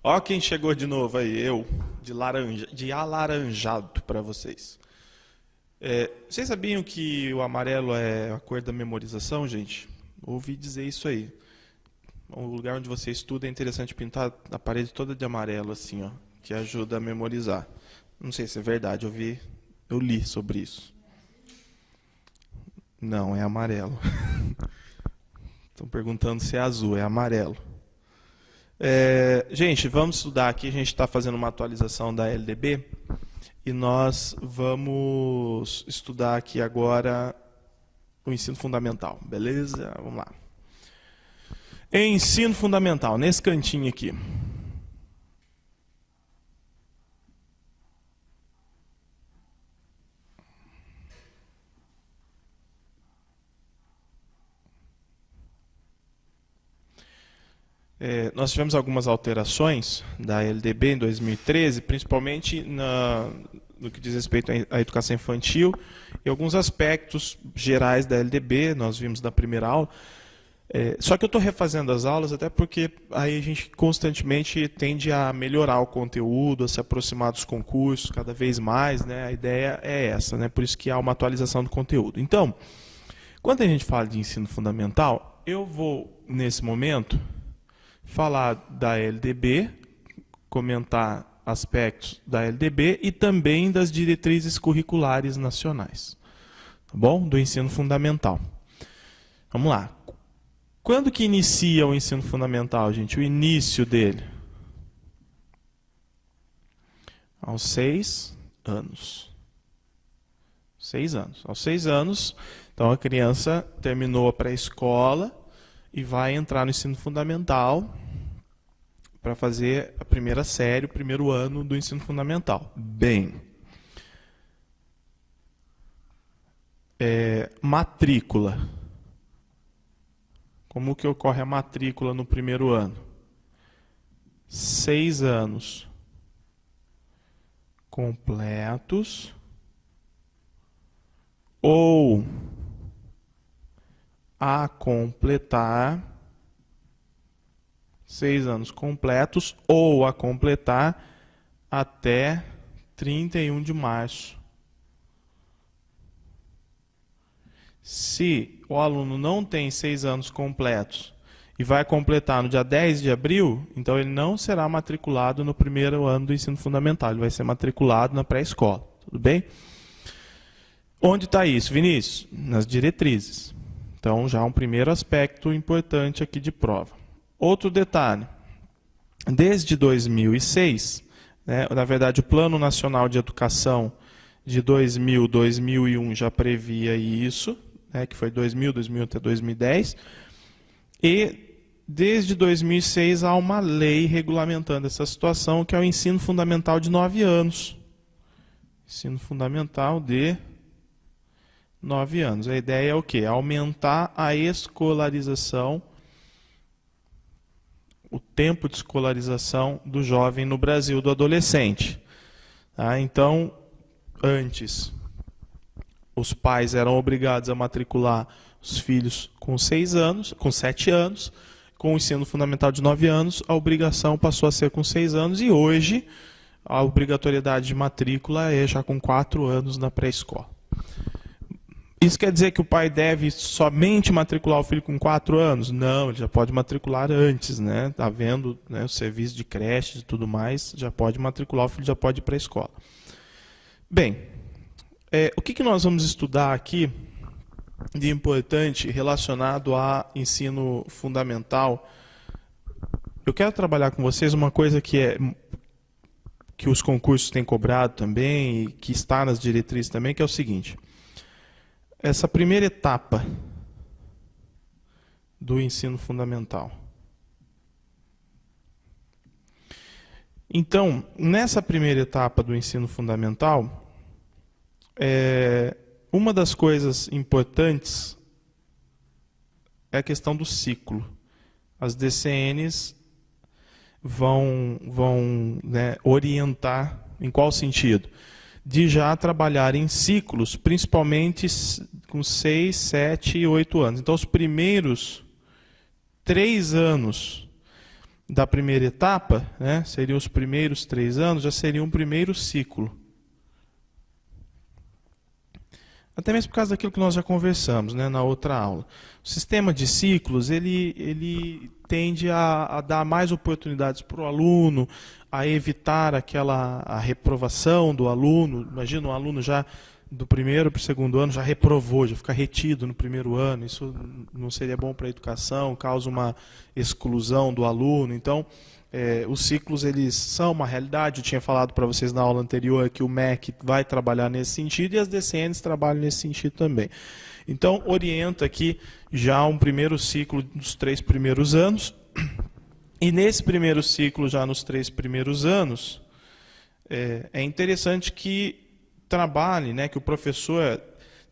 Ó quem chegou de novo aí, eu, de alaranjado para vocês. Vocês sabiam que o amarelo é a cor da memorização, gente? Ouvi dizer isso aí. O lugar onde você estuda é interessante pintar a parede toda de amarelo, assim, ó, que ajuda a memorizar. Não sei se é verdade, eu li sobre isso. Não, é amarelo. Estão perguntando se é azul, é amarelo. Gente, vamos estudar aqui, a gente está fazendo uma atualização da LDB e nós vamos estudar aqui agora o ensino fundamental, beleza? Vamos lá. Ensino fundamental, nesse cantinho aqui. Nós tivemos algumas alterações da LDB em 2013, principalmente no que diz respeito à educação infantil e alguns aspectos gerais da LDB, nós vimos na primeira aula. Só que eu estou refazendo as aulas até porque aí a gente constantemente tende a melhorar o conteúdo, a se aproximar dos concursos cada vez mais, né? A ideia é essa, né? Por isso que há uma atualização do conteúdo. Então, quando a gente fala de ensino fundamental, eu vou, nesse momento, falar da LDB, comentar aspectos da LDB e também das diretrizes curriculares nacionais, tá bom? Do ensino fundamental. Vamos lá. Quando que inicia o ensino fundamental, gente? O início dele? Aos 6 anos. 6 anos. Aos 6 anos, então a criança terminou a pré-escola e vai entrar no ensino fundamental para fazer a primeira série, o primeiro ano do ensino fundamental. Bem, matrícula. Como que ocorre a matrícula no primeiro ano? 6 anos completos ou a completar 6 anos completos ou a completar até 31 de março. Se o aluno não tem 6 anos completos e vai completar no dia 10 de abril, então ele não será matriculado no primeiro ano do ensino fundamental, ele vai ser matriculado na pré-escola. Tudo bem? Onde está isso, Vinícius? Nas diretrizes. Então, já um primeiro aspecto importante aqui de prova. Outro detalhe, desde 2006, né, na verdade o Plano Nacional de Educação de 2000, 2001 já previa isso, né, que foi 2000, 2001 até 2010, e desde 2006 há uma lei regulamentando essa situação, que é o ensino fundamental de 9 anos. Ensino fundamental de 9 anos. A ideia é o quê? Aumentar a escolarização, o tempo de escolarização do jovem no Brasil, do adolescente. Tá? Então, antes, os pais eram obrigados a matricular os filhos com 6 anos, com 7 anos, com o ensino fundamental de 9 anos, a obrigação passou a ser com 6 anos, e hoje a obrigatoriedade de matrícula é já com 4 anos na pré-escola. Isso quer dizer que o pai deve somente matricular o filho com 4 anos? Não, ele já pode matricular antes, né? Havendo, né, o serviço de creche e tudo mais, já pode matricular, o filho já pode ir para a escola. Bem, o que nós vamos estudar aqui de importante relacionado a ensino fundamental? Eu quero trabalhar com vocês uma coisa que os concursos têm cobrado também, e que está nas diretrizes também, que é o seguinte: essa primeira etapa do ensino fundamental. Então, nessa primeira etapa do ensino fundamental, uma das coisas importantes é a questão do ciclo. As DCNs vão né, orientar em qual sentido? De já trabalhar em ciclos, principalmente com 6, 7 e 8 anos. Então, os primeiros 3 anos da primeira etapa, né, seriam os primeiros 3 anos, já seria um primeiro ciclo. Até mesmo por causa daquilo que nós já conversamos, né, na outra aula. O sistema de ciclos, ele tende a dar mais oportunidades para o aluno, a evitar a reprovação do aluno. Imagina um aluno já do primeiro para o segundo ano já reprovou, já fica retido no primeiro ano. Isso não seria bom para a educação, causa uma exclusão do aluno. Então, os ciclos eles são uma realidade. Eu tinha falado para vocês na aula anterior que o MEC vai trabalhar nesse sentido e as DCNs trabalham nesse sentido também. Então, orienta aqui já um primeiro ciclo dos 3 primeiros anos. E nesse primeiro ciclo, já nos 3 primeiros anos, é interessante que trabalhe, né, que o professor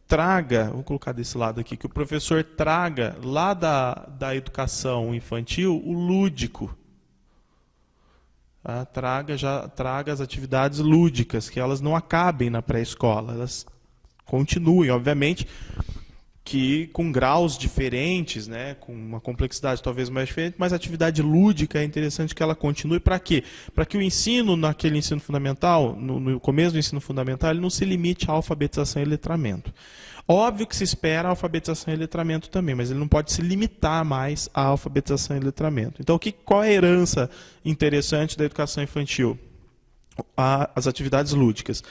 traga, vou colocar desse lado aqui, que o professor traga lá da educação infantil o lúdico. Tá? Traga as atividades lúdicas, que elas não acabem na pré-escola, elas continuem, obviamente, que com graus diferentes, né, com uma complexidade talvez mais diferente, mas a atividade lúdica é interessante que ela continue. Para quê? Para que o ensino, naquele ensino fundamental, no começo do ensino fundamental, ele não se limite à alfabetização e letramento. Óbvio que se espera a alfabetização e letramento também, mas ele não pode se limitar mais à alfabetização e letramento. Então, qual é a herança interessante da educação infantil? As atividades lúdicas.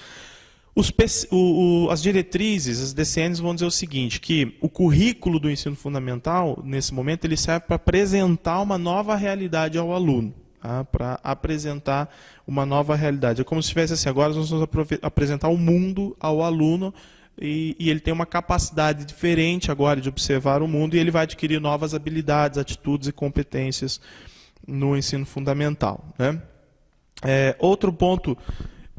As diretrizes, as DCNs vão dizer o seguinte, que o currículo do ensino fundamental, nesse momento, ele serve para apresentar uma nova realidade ao aluno. Tá? Para apresentar uma nova realidade. É como se tivesse assim, agora nós vamos apresentar o mundo ao aluno e ele tem uma capacidade diferente agora de observar o mundo e ele vai adquirir novas habilidades, atitudes e competências no ensino fundamental. Né? Outro ponto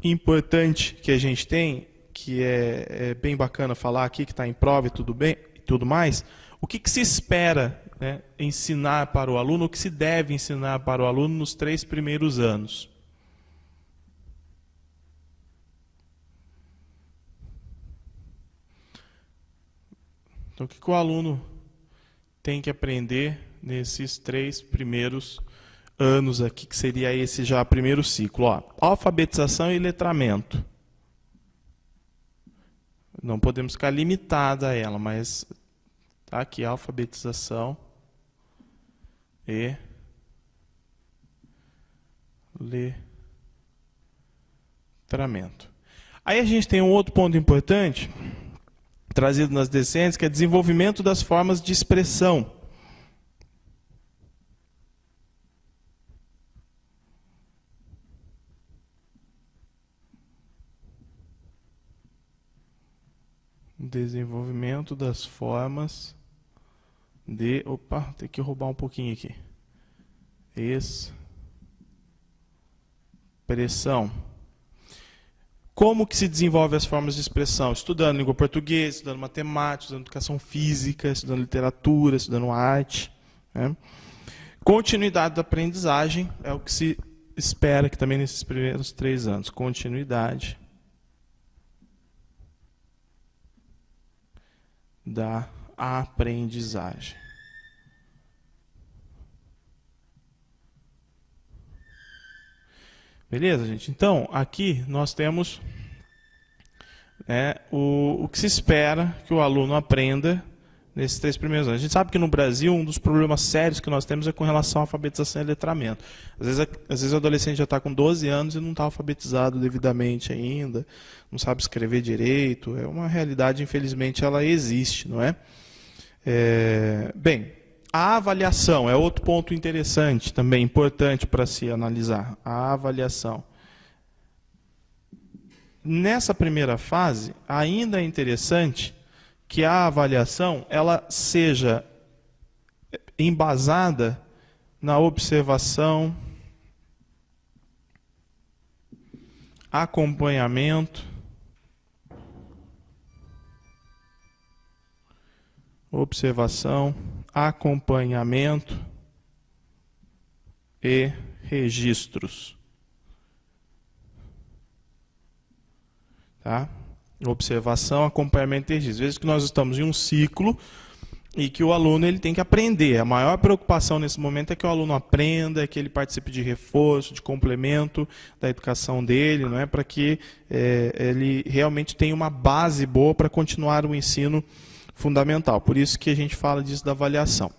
importante que a gente tem, que é bem bacana falar aqui, que está em prova e tudo mais, o que se espera, né, ensinar para o aluno, o que se deve ensinar para o aluno nos 3 primeiros anos? Então, o que o aluno tem que aprender nesses 3 primeiros anos aqui, que seria esse já primeiro ciclo? Ó, alfabetização e letramento. Não podemos ficar limitados a ela, mas tá aqui, alfabetização e letramento. Aí a gente tem um outro ponto importante, trazido nas DCNs, que é desenvolvimento das formas de expressão. Desenvolvimento das formas de... Opa, tem que roubar um pouquinho aqui. Expressão. Como que se desenvolve as formas de expressão? Estudando língua portuguesa, estudando matemática, estudando educação física, estudando literatura, estudando arte. Né? Continuidade da aprendizagem é o que se espera que também nesses primeiros 3 anos. Continuidade da aprendizagem. Beleza, gente? Então, aqui nós temos o que se espera que o aluno aprenda nesses 3 primeiros anos. A gente sabe que no Brasil, um dos problemas sérios que nós temos é com relação à alfabetização e letramento. Às vezes o adolescente já está com 12 anos e não está alfabetizado devidamente ainda, não sabe escrever direito. É uma realidade, infelizmente, ela existe, não é? Bem, a avaliação é outro ponto interessante, também importante para se analisar. A avaliação. Nessa primeira fase, ainda é interessante que a avaliação ela seja embasada na observação, acompanhamento, e registros. Tá? Observação, acompanhamento e registro. Veja que nós estamos em um ciclo e que o aluno ele tem que aprender. A maior preocupação nesse momento é que o aluno aprenda, que ele participe de reforço, de complemento da educação dele, não é, para que ele realmente tenha uma base boa para continuar o ensino fundamental. Por isso que a gente fala disso da avaliação.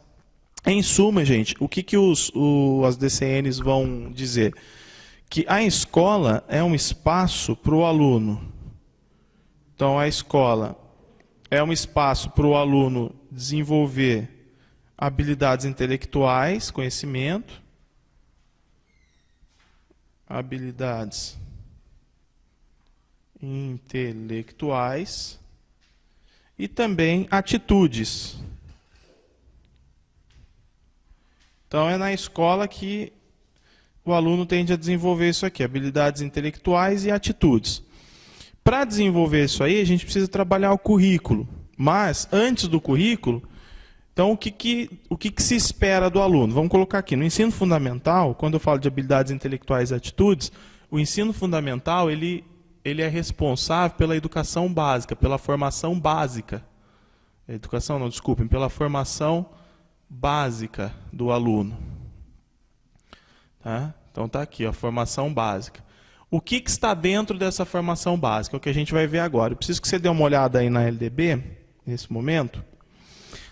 Em suma, gente, o que as DCNs vão dizer? Que a escola é um espaço para o aluno. Então, a escola é um espaço para o aluno desenvolver habilidades intelectuais, conhecimento, habilidades intelectuais e também atitudes. Então, é na escola que o aluno tende a desenvolver isso aqui, habilidades intelectuais e atitudes. Para desenvolver isso aí, a gente precisa trabalhar o currículo. Mas, antes do currículo, então, o que se espera do aluno? Vamos colocar aqui, no ensino fundamental, quando eu falo de habilidades intelectuais e atitudes, o ensino fundamental ele é responsável pela educação básica, pela formação básica. Educação, não, desculpem, pela formação básica do aluno. Tá? Então, está aqui, a formação básica. O que está dentro dessa formação básica? É o que a gente vai ver agora. Eu preciso que você dê uma olhada aí na LDB, nesse momento.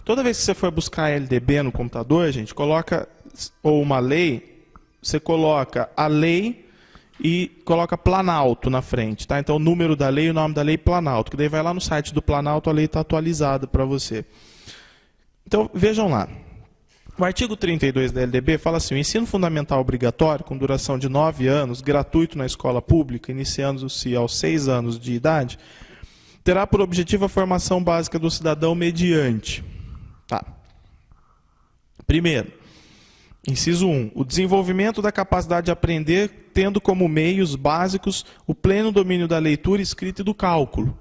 Toda vez que você for buscar a LDB no computador, gente, coloca, ou uma lei, você coloca a lei e coloca Planalto na frente. Tá? Então, o número da lei e o nome da lei Planalto. Que daí vai lá no site do Planalto, a lei está atualizada para você. Então, vejam lá. O artigo 32 da LDB fala assim: o ensino fundamental obrigatório, com duração de 9 anos, gratuito na escola pública, iniciando-se aos 6 anos de idade, terá por objetivo a formação básica do cidadão mediante. Tá. Primeiro, inciso 1, o desenvolvimento da capacidade de aprender, tendo como meios básicos o pleno domínio da leitura, escrita e do cálculo.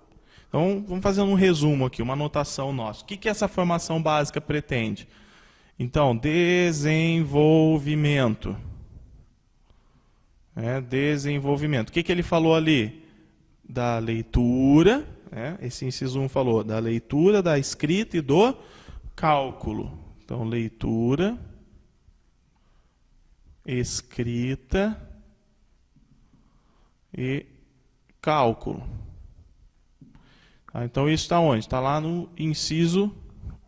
Então, vamos fazer um resumo aqui, uma anotação nossa. O que essa formação básica pretende? Então, desenvolvimento. Desenvolvimento. O que ele falou ali? Da leitura, esse inciso 1 falou da leitura, da escrita e do cálculo. Então, leitura, escrita e cálculo. Então, isso está onde? Está lá no inciso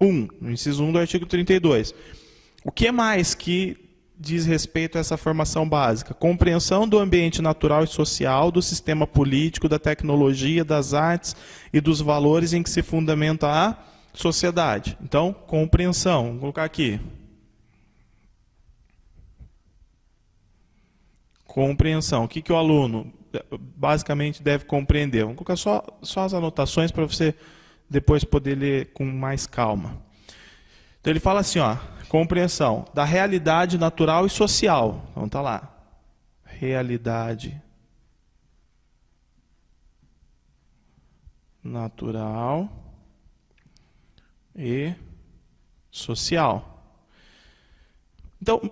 1, no inciso 1 do artigo 32. O que mais que diz respeito a essa formação básica? Compreensão do ambiente natural e social, do sistema político, da tecnologia, das artes e dos valores em que se fundamenta a sociedade. Então, compreensão. Vamos colocar aqui. Compreensão. O que o aluno basicamente deve compreender? Vamos colocar só as anotações para você depois poder ler com mais calma. Então ele fala assim, compreensão da realidade natural e social. Então tá lá. Realidade natural e social. Então,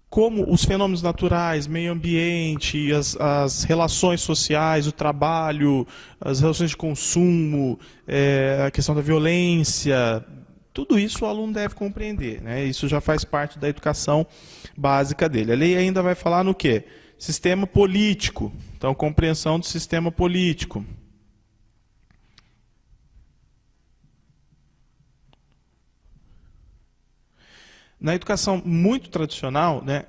como os fenômenos naturais, meio ambiente, as relações sociais, o trabalho, as relações de consumo, a questão da violência, tudo isso o aluno deve compreender. Né? Isso já faz parte da educação básica dele. A lei ainda vai falar no quê? Sistema político. Então, compreensão do sistema político. Na educação muito tradicional, né,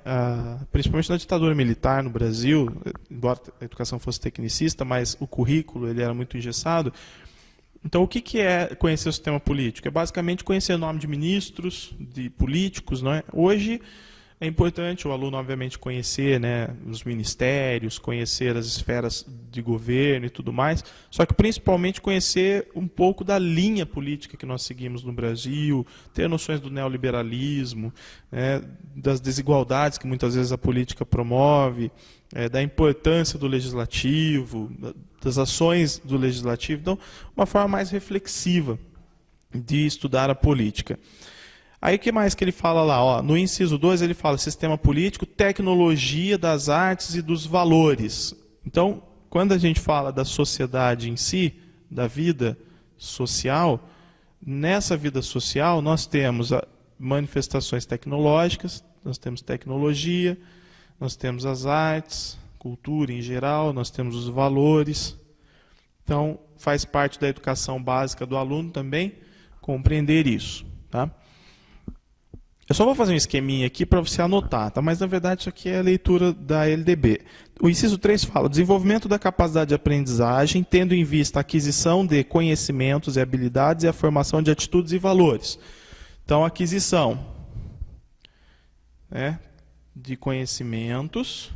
principalmente na ditadura militar no Brasil, embora a educação fosse tecnicista, mas o currículo ele era muito engessado. Então, o que é conhecer o sistema político? É basicamente conhecer o nome de ministros, de políticos. Não é? Hoje é importante o aluno, obviamente, conhecer, né, os ministérios, conhecer as esferas de governo e tudo mais, só que principalmente conhecer um pouco da linha política que nós seguimos no Brasil, ter noções do neoliberalismo, né, das desigualdades que muitas vezes a política promove, da importância do legislativo, das ações do legislativo. Então, uma forma mais reflexiva de estudar a política. Aí o que mais que ele fala lá? No inciso 2 ele fala sistema político, tecnologia das artes e dos valores. Então, quando a gente fala da sociedade em si, da vida social, nessa vida social, nós temos manifestações tecnológicas, nós temos tecnologia, nós temos as artes, cultura em geral, nós temos os valores. Então, faz parte da educação básica do aluno também compreender isso. Tá? Eu só vou fazer um esqueminha aqui para você anotar, tá? Mas na verdade isso aqui é a leitura da LDB. O inciso 3 fala: desenvolvimento da capacidade de aprendizagem, tendo em vista a aquisição de conhecimentos e habilidades e a formação de atitudes e valores. Então, aquisição, né, de conhecimentos,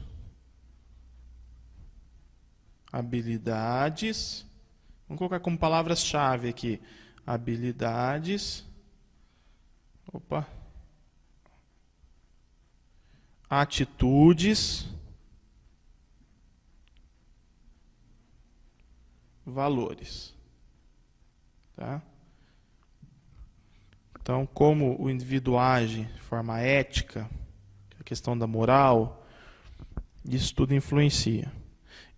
habilidades, vamos colocar como palavras-chave aqui, habilidades, atitudes, valores. Tá? Então, como o indivíduo age de forma ética, a questão da moral, isso tudo influencia.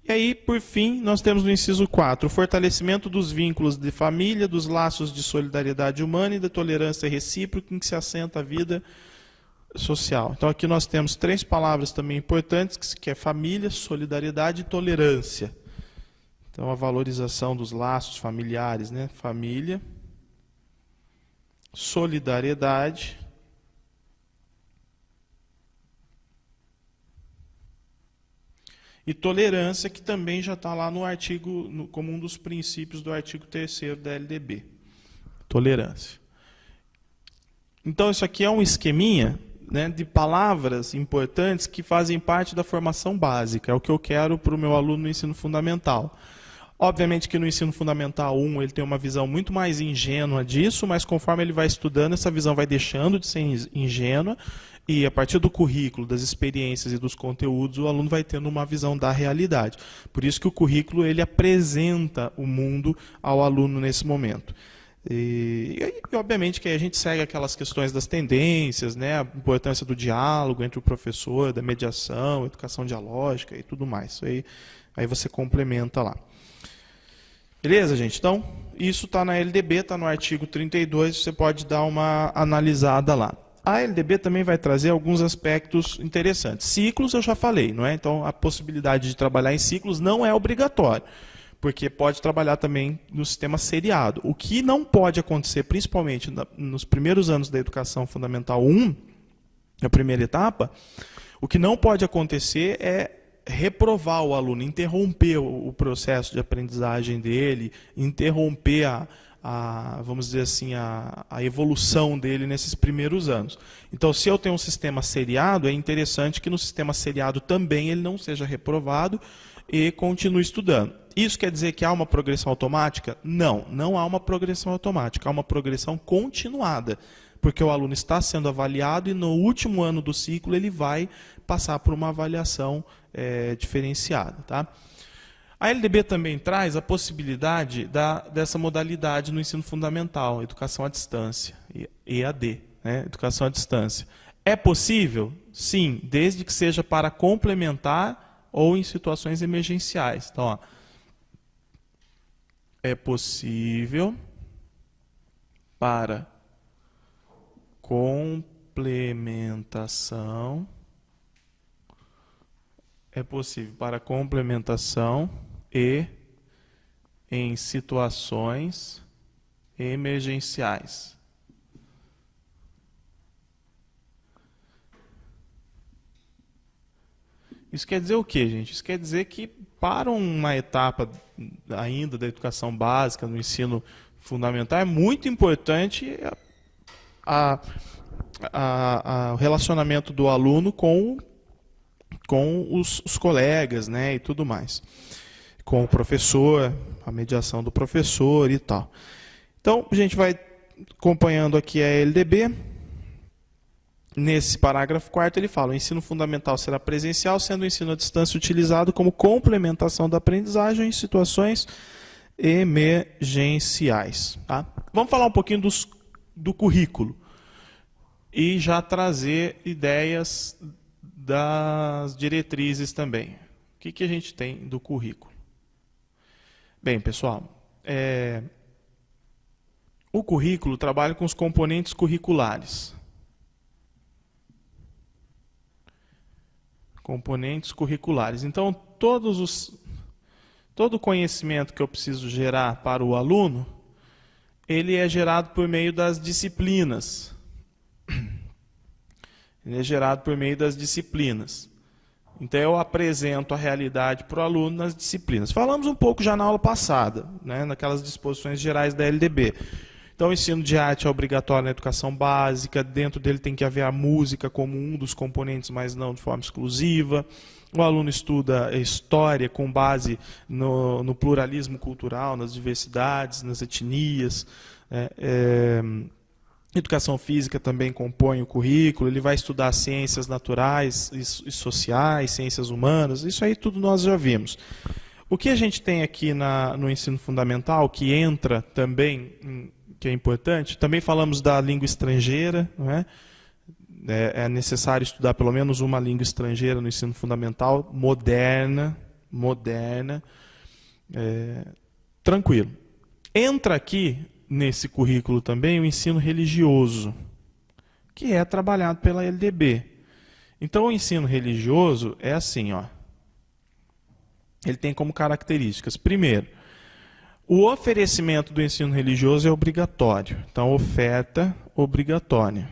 E aí, por fim, nós temos no inciso 4, o fortalecimento dos vínculos de família, dos laços de solidariedade humana e da tolerância recíproca em que se assenta a vida social. Então, aqui nós temos 3 palavras também importantes, que é família, solidariedade e tolerância. Então, a valorização dos laços familiares, né? Família, solidariedade e tolerância, que também já está lá no artigo, como um dos princípios do artigo 3º da LDB. Tolerância. Então, isso aqui é um esqueminha, né, de palavras importantes que fazem parte da formação básica. É o que eu quero para o meu aluno no ensino fundamental. Obviamente que no ensino fundamental 1 ele tem uma visão muito mais ingênua disso, mas conforme ele vai estudando, essa visão vai deixando de ser ingênua, e a partir do currículo, das experiências e dos conteúdos, o aluno vai tendo uma visão da realidade. Por isso que o currículo ele apresenta o mundo ao aluno nesse momento. E obviamente que a gente segue aquelas questões das tendências, né, a importância do diálogo entre o professor, da mediação, educação dialógica e tudo mais. Isso aí você complementa lá. Beleza, gente? Então, isso está na LDB, está no artigo 32, você pode dar uma analisada lá. A LDB também vai trazer alguns aspectos interessantes. Ciclos eu já falei, não é? Então, a possibilidade de trabalhar em ciclos não é obrigatório, porque pode trabalhar também no sistema seriado. O que não pode acontecer, principalmente nos primeiros anos da educação fundamental 1, na primeira etapa, o que não pode acontecer é reprovar o aluno, interromper o processo de aprendizagem dele, interromper vamos dizer assim, a evolução dele nesses primeiros anos. Então, se eu tenho um sistema seriado, é interessante que no sistema seriado também ele não seja reprovado e continue estudando. Isso quer dizer que há uma progressão automática? Não, não há uma progressão automática, há uma progressão continuada, porque o aluno está sendo avaliado e no último ano do ciclo ele vai passar por uma avaliação diferenciada. Tá? A LDB também traz a possibilidade dessa modalidade no ensino fundamental, educação à distância, EAD, né? Educação à distância. É possível? Sim, desde que seja para complementar ou em situações emergenciais. Então, ó, é possível para complementação, e em situações emergenciais. Isso quer dizer o quê, gente? Isso quer dizer que para uma etapa ainda da educação básica, no ensino fundamental, é muito importante o relacionamento do aluno com os colegas, né, e tudo mais. Com o professor, a mediação do professor e tal. Então, a gente vai acompanhando aqui a LDB. Nesse parágrafo 4º ele fala: o ensino fundamental será presencial, sendo o ensino à distância utilizado como complementação da aprendizagem em situações emergenciais. Tá? Vamos falar um pouquinho do currículo e já trazer ideias das diretrizes também. O que a gente tem do currículo? Bem, pessoal, O currículo trabalha com os componentes curriculares. Componentes curriculares. Então, todo o conhecimento que eu preciso gerar para o aluno, ele é gerado por meio das disciplinas. Ele é gerado por meio das disciplinas. Então, eu apresento a realidade para o aluno nas disciplinas. Falamos um pouco já na aula passada, né, naquelas disposições gerais da LDB. Então, o ensino de arte é obrigatório na educação básica, dentro dele tem que haver a música como um dos componentes, mas não de forma exclusiva. O aluno estuda história com base no pluralismo cultural, nas diversidades, nas etnias. Educação física também compõe o currículo, ele vai estudar ciências naturais e sociais, ciências humanas, isso aí tudo nós já vimos. O que a gente tem aqui no ensino fundamental, que entra também, que é importante, também falamos da língua estrangeira, não é? É necessário estudar pelo menos uma língua estrangeira no ensino fundamental, moderna, tranquilo. Entra aqui nesse currículo também o ensino religioso, que é trabalhado pela LDB. Então, o ensino religioso é assim, ó. Ele tem como características, primeiro, o oferecimento do ensino religioso é obrigatório. Então, oferta obrigatória.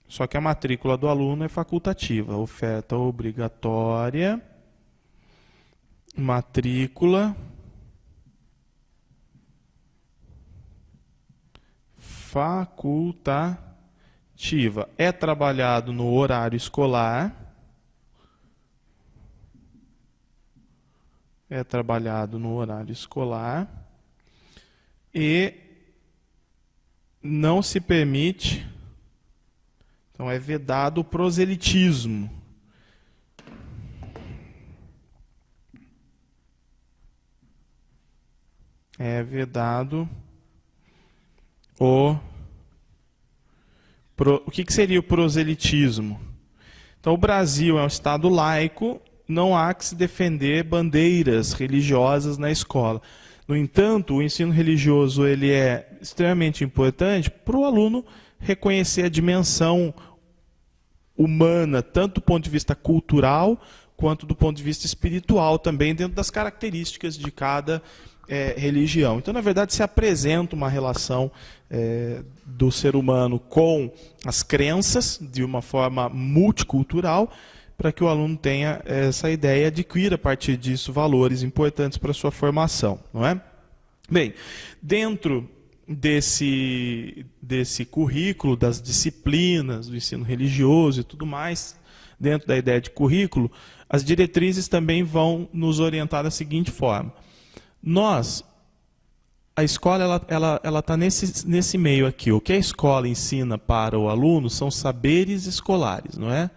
Só que a matrícula do aluno é facultativa. Oferta obrigatória, matrícula facultativa. É trabalhado no horário escolar. É trabalhado no horário escolar. E não se permite, então é vedado o proselitismo. É vedado o que seria o proselitismo? Então, o Brasil é um Estado laico, não há que se defender bandeiras religiosas na escola. No entanto, o ensino religioso ele é extremamente importante para o aluno reconhecer a dimensão humana, tanto do ponto de vista cultural, quanto do ponto de vista espiritual também, dentro das características de cada religião. Então, na verdade, se apresenta uma relação do ser humano com as crenças, de uma forma multicultural, para que o aluno tenha essa ideia e adquira, a partir disso, valores importantes para a sua formação. Não é? Bem, dentro desse currículo, das disciplinas, do ensino religioso e tudo mais, dentro da ideia de currículo, as diretrizes também vão nos orientar da seguinte forma. A escola ela está nesse meio aqui. O que a escola ensina para o aluno são saberes escolares, não é?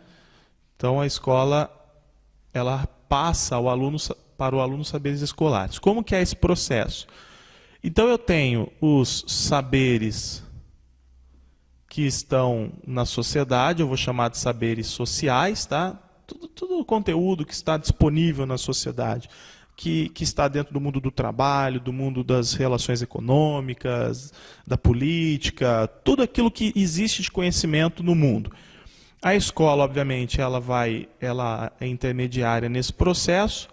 Então, a escola ela passa para o aluno saberes escolares. Como que é esse processo? Então, eu tenho os saberes que estão na sociedade, eu vou chamar de saberes sociais, tá? Tudo o conteúdo que está disponível na sociedade, que está dentro do mundo do trabalho, do mundo das relações econômicas, da política, tudo aquilo que existe de conhecimento no mundo. A escola, obviamente, ela é intermediária nesse processo.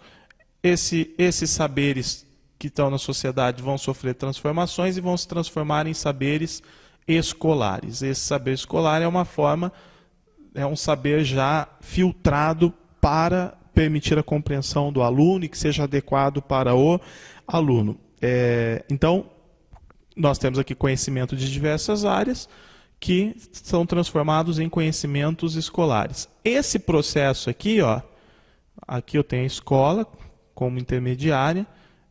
Esses saberes que estão na sociedade vão sofrer transformações e vão se transformar em saberes escolares. Esse saber escolar é um saber já filtrado para permitir a compreensão do aluno e que seja adequado para o aluno. Então, nós temos aqui conhecimento de diversas áreas que são transformados em conhecimentos escolares. Esse processo aqui, ó, aqui eu tenho a escola como intermediária.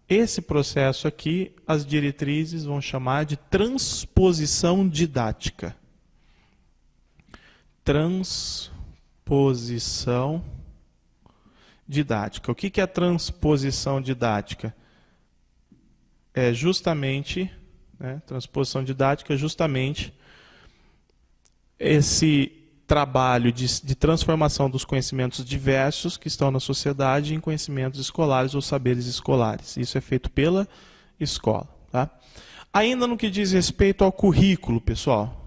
Esse processo aqui, as diretrizes vão chamar de transposição didática. Transposição didática. O que é a transposição didática? É justamente, transposição didática é justamente esse trabalho de transformação dos conhecimentos diversos que estão na sociedade em conhecimentos escolares ou saberes escolares. Isso é feito pela escola. Tá? Ainda no que diz respeito ao currículo, pessoal,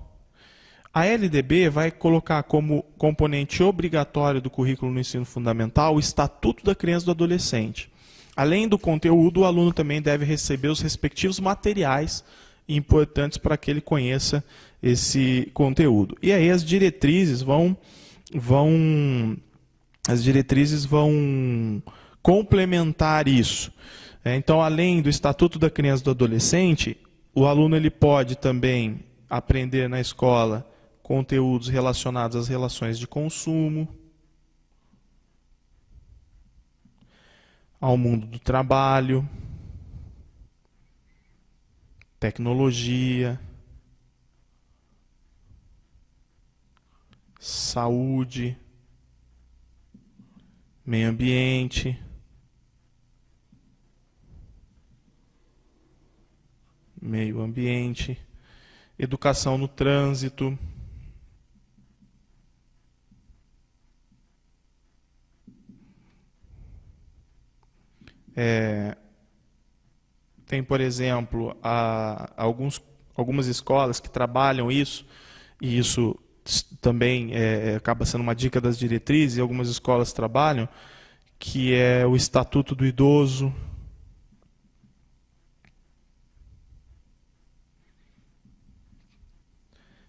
a LDB vai colocar como componente obrigatório do currículo no ensino fundamental o Estatuto da Criança e do Adolescente. Além do conteúdo, o aluno também deve receber os respectivos materiais importantes para que ele conheça esse conteúdo. E aí as diretrizes vão complementar isso. Então, além do Estatuto da Criança e do Adolescente, o aluno ele pode também aprender na escola conteúdos relacionados às relações de consumo, ao mundo do trabalho, tecnologia, saúde, meio ambiente, educação no trânsito, tem, por exemplo, algumas escolas que trabalham isso, e isso também acaba sendo uma dica das diretrizes, e algumas escolas trabalham, que é o Estatuto do Idoso,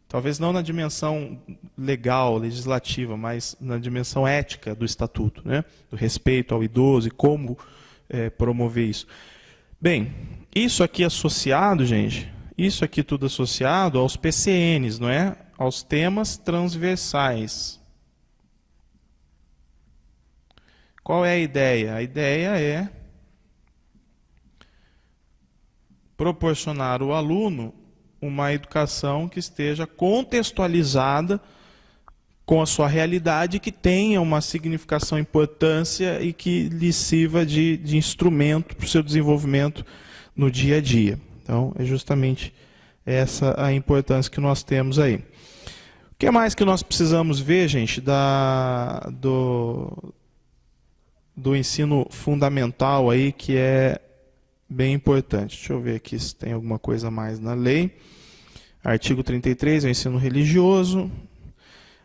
talvez não na dimensão legal, legislativa, mas na dimensão ética do Estatuto, né? Do respeito ao idoso e como promover isso. Bem, isso aqui associado, gente, isso aqui tudo associado aos PCNs, não é? Aos temas transversais. Qual é a ideia? A ideia é proporcionar ao aluno uma educação que esteja contextualizada com a sua realidade, que tenha uma significação, importância e que lhe sirva de instrumento para o seu desenvolvimento no dia a dia. Então, é justamente essa a importância que nós temos aí. O que mais que nós precisamos ver, gente, do ensino fundamental aí, que é bem importante. Deixa eu ver aqui se tem alguma coisa a mais na lei. Artigo 33, é o ensino religioso.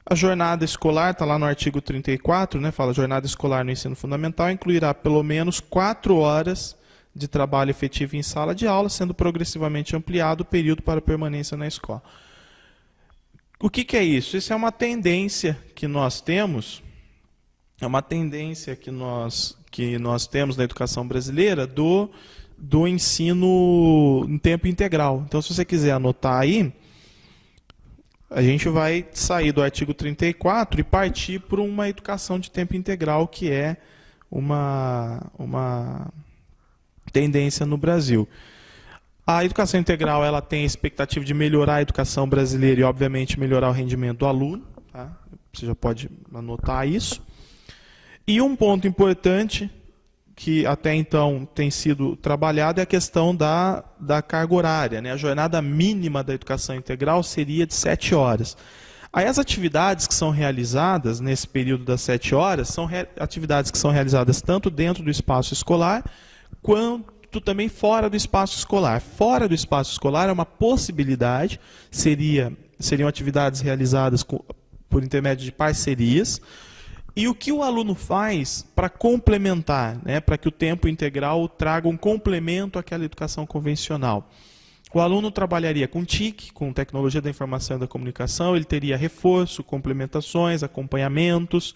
A jornada escolar, está lá no artigo 34, né, fala: jornada escolar no ensino fundamental incluirá pelo menos 4 horas de trabalho efetivo em sala de aula, sendo progressivamente ampliado o período para permanência na escola. O que é isso? Isso é uma tendência que nós temos, temos na educação brasileira do ensino em tempo integral. Então, se você quiser anotar aí, a gente vai sair do artigo 34 e partir para uma educação de tempo integral, que é uma tendência no Brasil. A educação integral ela tem a expectativa de melhorar a educação brasileira e, obviamente, melhorar o rendimento do aluno. Tá? Você já pode anotar isso. E um ponto importante, que até então tem sido trabalhado, é a questão da carga horária, né? A jornada mínima da educação integral seria de 7 horas. Aí as atividades que são realizadas nesse período das 7 horas são atividades que são realizadas tanto dentro do espaço escolar, quanto também fora do espaço escolar. Fora do espaço escolar é uma possibilidade, seriam atividades realizadas por intermédio de parcerias. E o que o aluno faz para complementar, né, para que o tempo integral traga um complemento àquela educação convencional? O aluno trabalharia com TIC, com tecnologia da informação e da comunicação, ele teria reforço, complementações, acompanhamentos,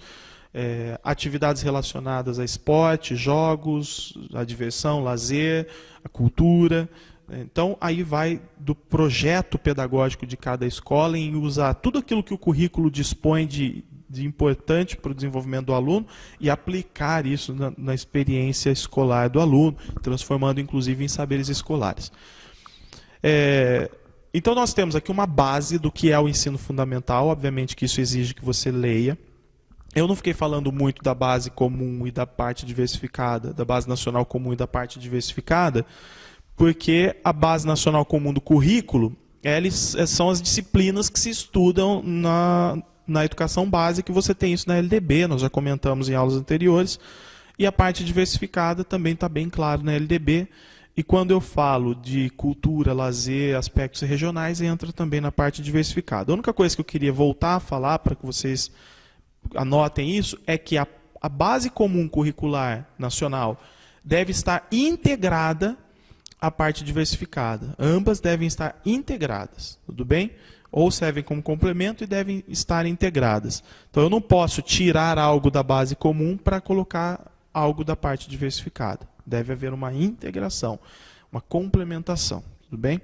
atividades relacionadas a esporte, jogos, a diversão, lazer, a cultura. Então, aí vai do projeto pedagógico de cada escola em usar tudo aquilo que o currículo dispõe de importante para o desenvolvimento do aluno e aplicar isso na experiência escolar do aluno, transformando inclusive em saberes escolares. Então nós temos aqui uma base do que é o ensino fundamental, obviamente que isso exige que você leia. Eu não fiquei falando muito da base comum e da parte diversificada, da base nacional comum e da parte diversificada, porque a base nacional comum do currículo, são as disciplinas que se estudam na educação básica, que você tem isso na LDB, nós já comentamos em aulas anteriores, e a parte diversificada também está bem claro na LDB, E quando eu falo de cultura, lazer, aspectos regionais, entra também na parte diversificada. A única coisa que eu queria voltar a falar, para que vocês anotem isso, é que a base comum curricular nacional deve estar integrada à parte diversificada. Ambas devem estar integradas, tudo bem? Ou servem como complemento e devem estar integradas. Então eu não posso tirar algo da base comum para colocar algo da parte diversificada. Deve haver uma integração, uma complementação, tudo bem?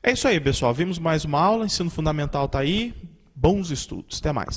É isso aí, pessoal. Vimos mais uma aula, ensino fundamental está aí. Bons estudos. Até mais.